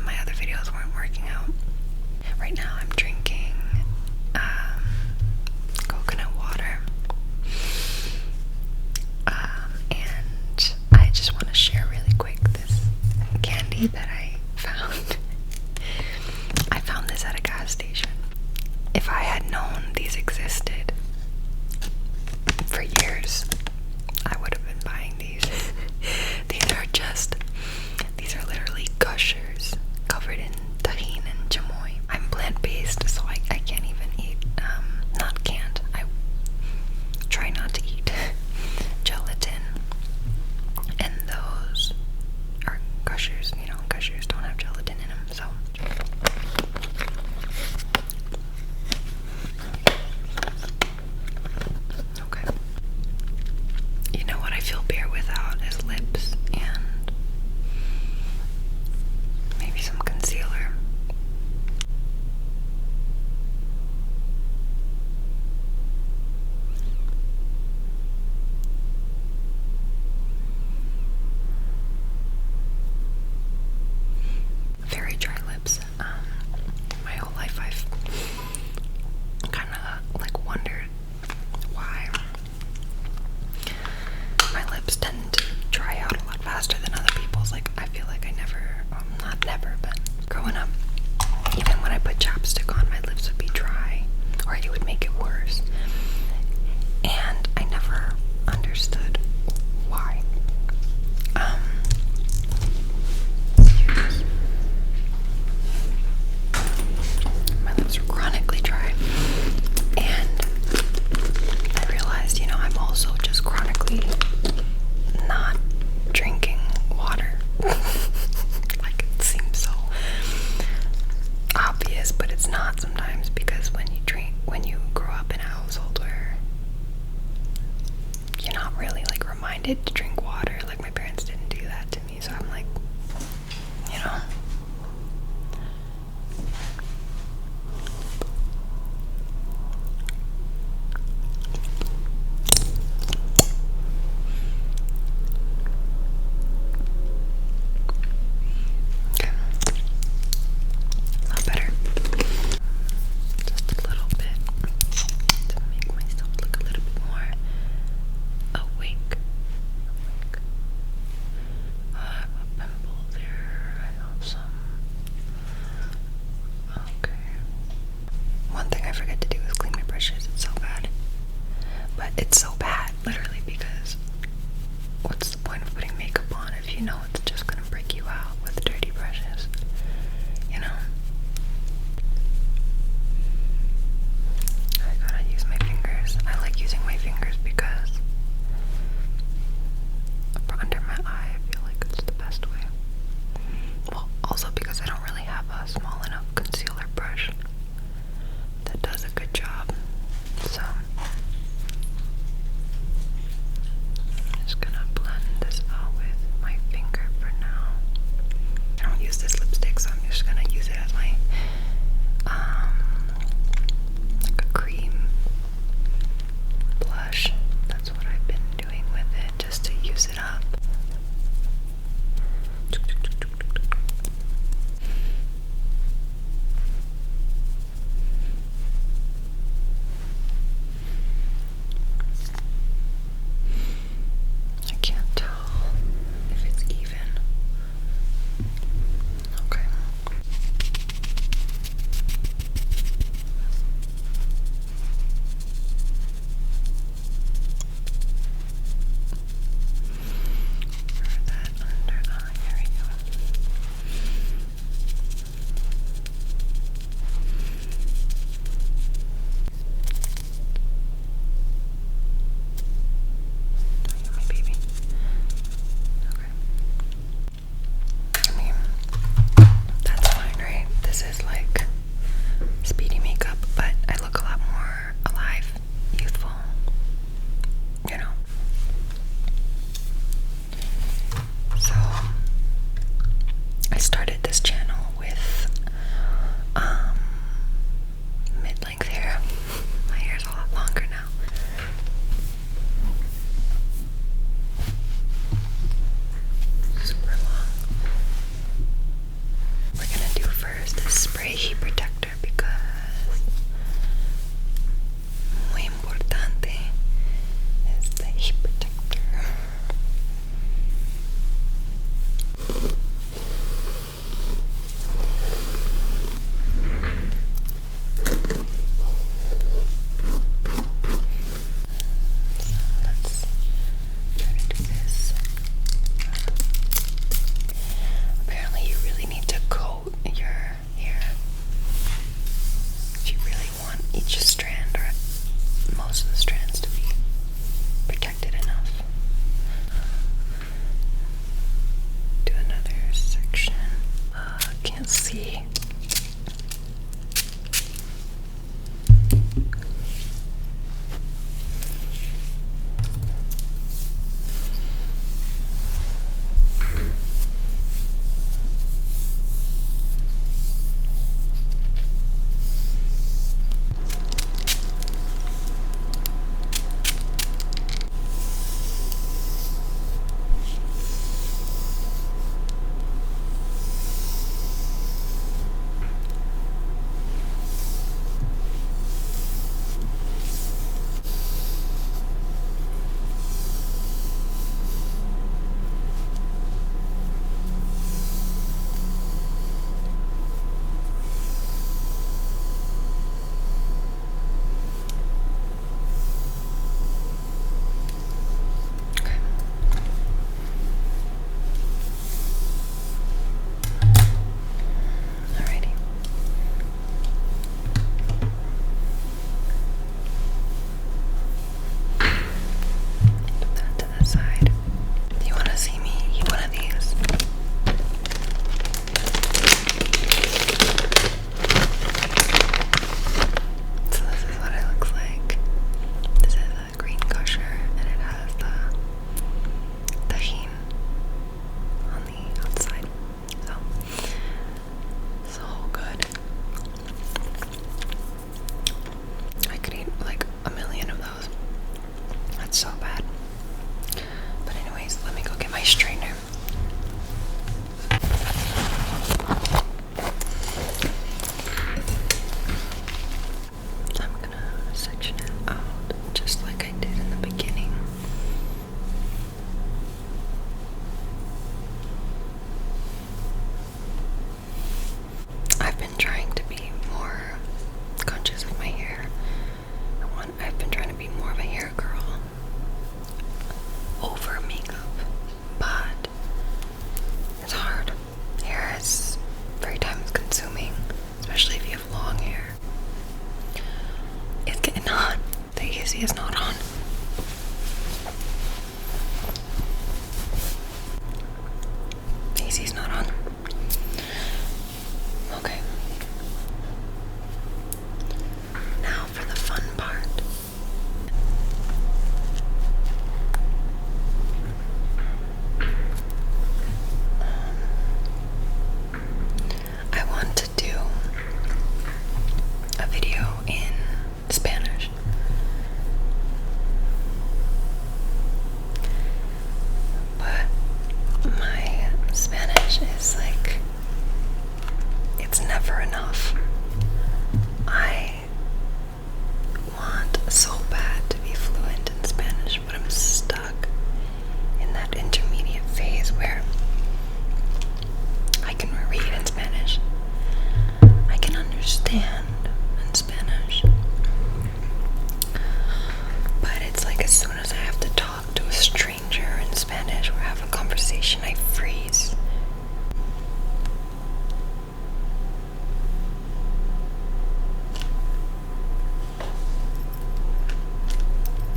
my other videos weren't working out. Right now I'm drinking coconut water. And I just want to share really quick this candy that I found. I found this at a gas station. If I had known these existed for years, I would have been buying these. These are literally gushers covered in tahine and chamoy. I'm plant-based, so I can't even eat, I try not to eat gelatin. And those are gushers, gushers don't have gelatin in them, so. Okay. You know what I feel bare without is lips and maybe some concealer. Very dry lips. My whole life I've kind of like wondered why my lips tend to dry out a lot faster than other people's. Like, I feel like I never, not never, but growing up, even when I put chapstick on, my lips would be dry, or it would make it worse. And I never understood why. My lips were chronically dry, and I realized, I'm also just chronically not drinking water. Like, it seems so obvious, but it's not sometimes, because when you grow up in a household where you're not really like reminded to drink water, like my parents didn't do that to me, so I'm like, okay, a lot better. Just a little bit to make myself look a little bit more awake. I have a pimple there. I have some I've been trying to be more conscious of my hair. I've been trying to be more of a hair girl over makeup, but it's hard. Hair is very time consuming, especially if you have long hair. It's getting hot. The AC is not on. The AC is not on. Okay. Now for the fun part. I want to do a video in Spanish. But my Spanish is like, it's never enough. I want so bad to be fluent in Spanish, but I'm stuck in that intermediate phase where I can read in Spanish, I can understand in Spanish, but it's like as soon as I have to talk to a stranger in Spanish or have a conversation, I freeze.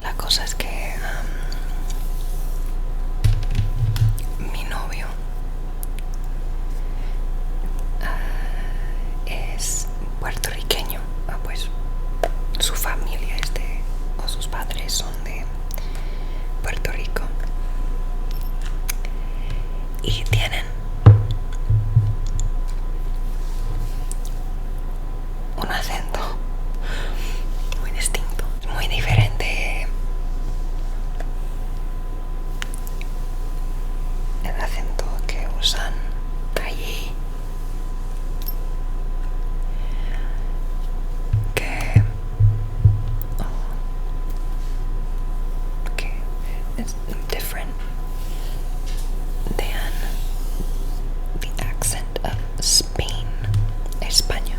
La cosa es que mi novio es puertorriqueño, pues su familia es o sus padres son de Puerto Rico y tienen un acento muy distinto, muy diferente. El acento que usan allí, que it's different than the accent of Spain, España.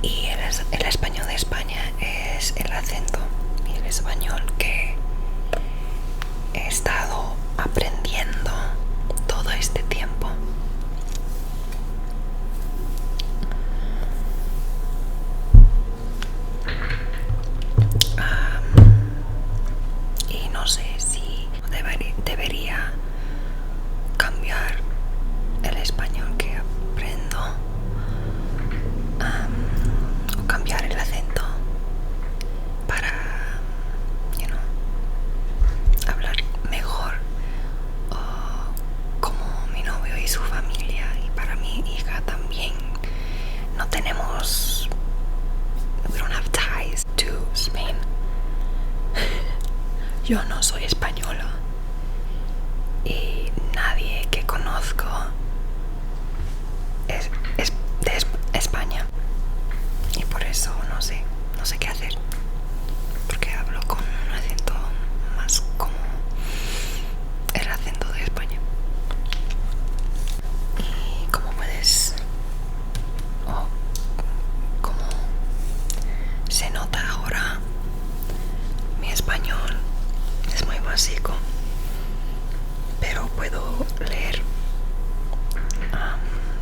Y el español de España es el acento y el español que he estado aprendiendo todo este tiempo. Y no sé si debería cambiar el español que aprendo, o cambiar el acento para, hablar mejor como mi novio y su familia, y para mi hija también. No tenemos, we don't have ties to Spain. Yo no soy española y nadie que conozco es de España, y por eso no sé qué hacer, porque hablo con un acento más como el acento de España. Y como puedes, como se nota ahora, mi español es muy básico, pero puedo leer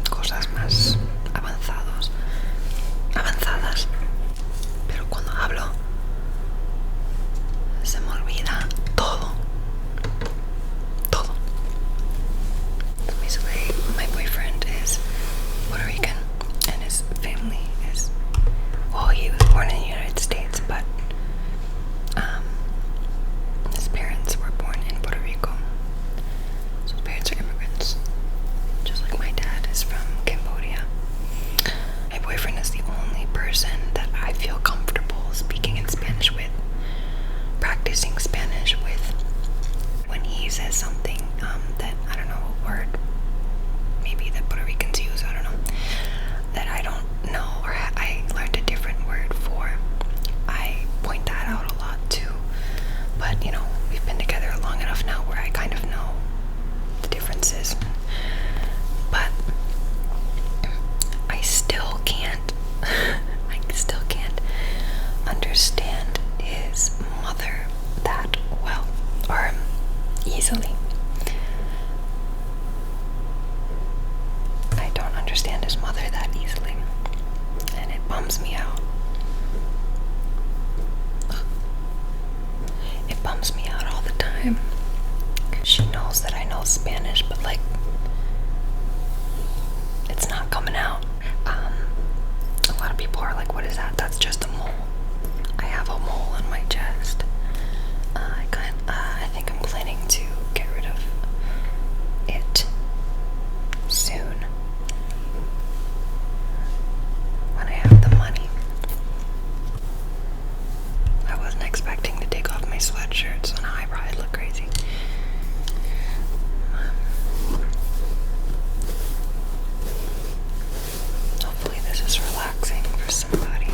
cosas más avanzadas, pero cuando hablo se me olvida todo. Basically, my boyfriend is Puerto Rican and his family is, well, he was born in the United States, but his parents were born in Puerto Rico. So his parents are immigrants, just like my dad is from Cambodia. My boyfriend is the only person that I feel comfortable speaking in Spanish with, practicing Spanish with. When he says something that, I don't know, a word maybe that Puerto Ricans use, I don't know, that I don't know, or I learned a different word for, I point that out a lot too. But we've been together long enough now where I kind of know the differences. But I bums me out. It bums me out all the time. She knows that I know Spanish, but like, it's not coming out. A lot of people are like, what is that? That's just a mole. I have a mole on my chest. I think I'm planning to get rid of it soon when I have the money. I wasn't expecting to take off my sweatshirt, so now I probably look crazy. Hopefully this is relaxing for somebody.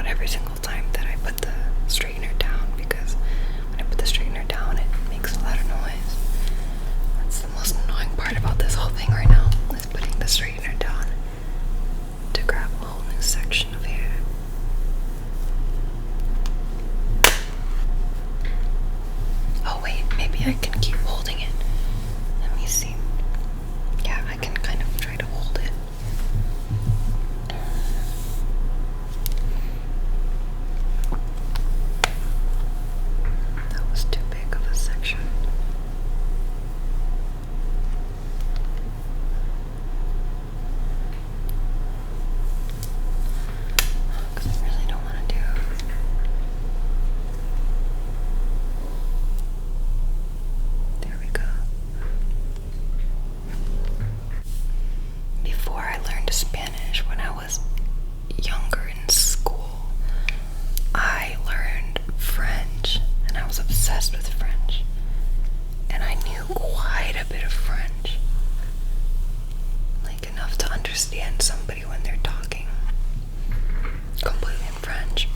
Every single time that I put the straightener down, because when I put the straightener down it makes a lot of noise. That's the most annoying part about this whole thing right now, is putting the straightener down to grab a whole new section of hair. Oh wait, maybe I can keep holding it. Let me see. Yeah, I can kind of try to hold it. Too big of a section. Because I really don't want to do. There we go. Before I learned Spanish, when I was younger in school, I learned French. I was obsessed with French, and I knew quite a bit of French, like enough to understand somebody when they're talking completely in French.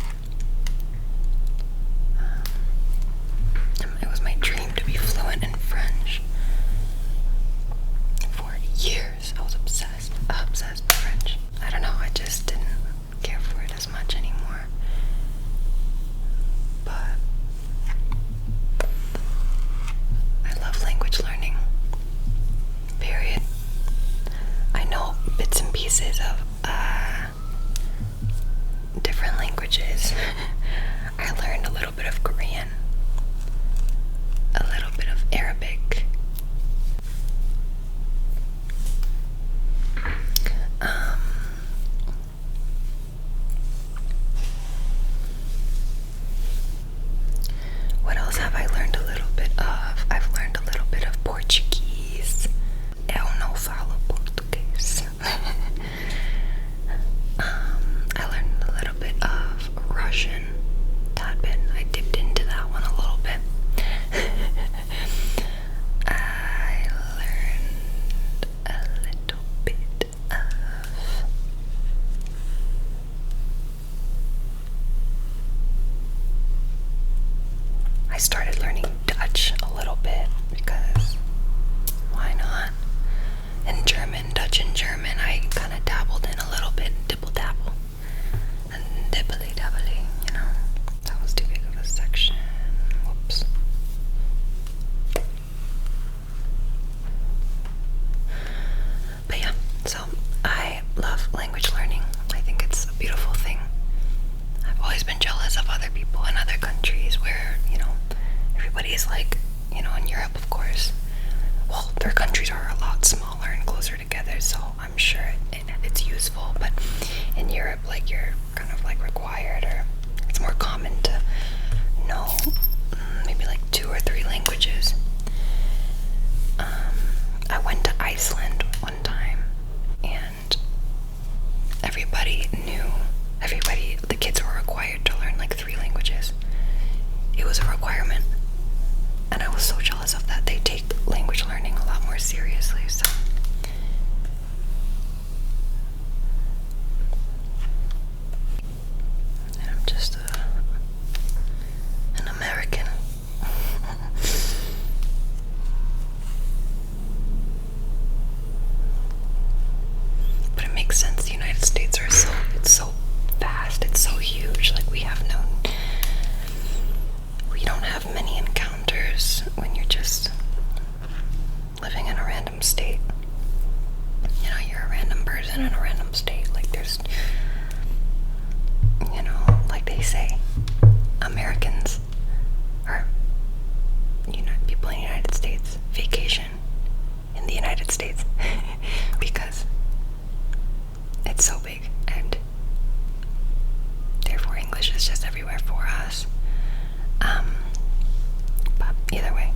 It was my dream to be fluent in French. For years, I was obsessed with French. I don't know, I just didn't care for it as much anymore. But I love language learning. Period. I know bits and pieces of different languages. I learned a little bit of Korean, a little bit of Arabic. What else have I learned a little bit of? I've learned a little bit of Portuguese. Eu não falo português. I learned a little bit of Russian. Tad bit. I dipped into that one a little bit. I learned a little bit of I started learning Dutch a little bit, because why not? And German, Dutch and German, I kind of dabbled in a little bit, dibble-dabble, and dibbly-dabbly, you know. That was too big of a section. Whoops. But yeah, so I love language learning. I think it's a beautiful thing. I've always been jealous of other people in other countries where, you know, everybody is like, you know, in Europe, of course. Well, their countries are a lot smaller and closer together, so I'm sure it's useful. But in Europe, like, you're kind of like required, or it's more common to know maybe like 2 or 3 languages. I went to Iceland one time, and the kids were required to learn like 3 languages. It was a requirement. everywhere for us. But either way,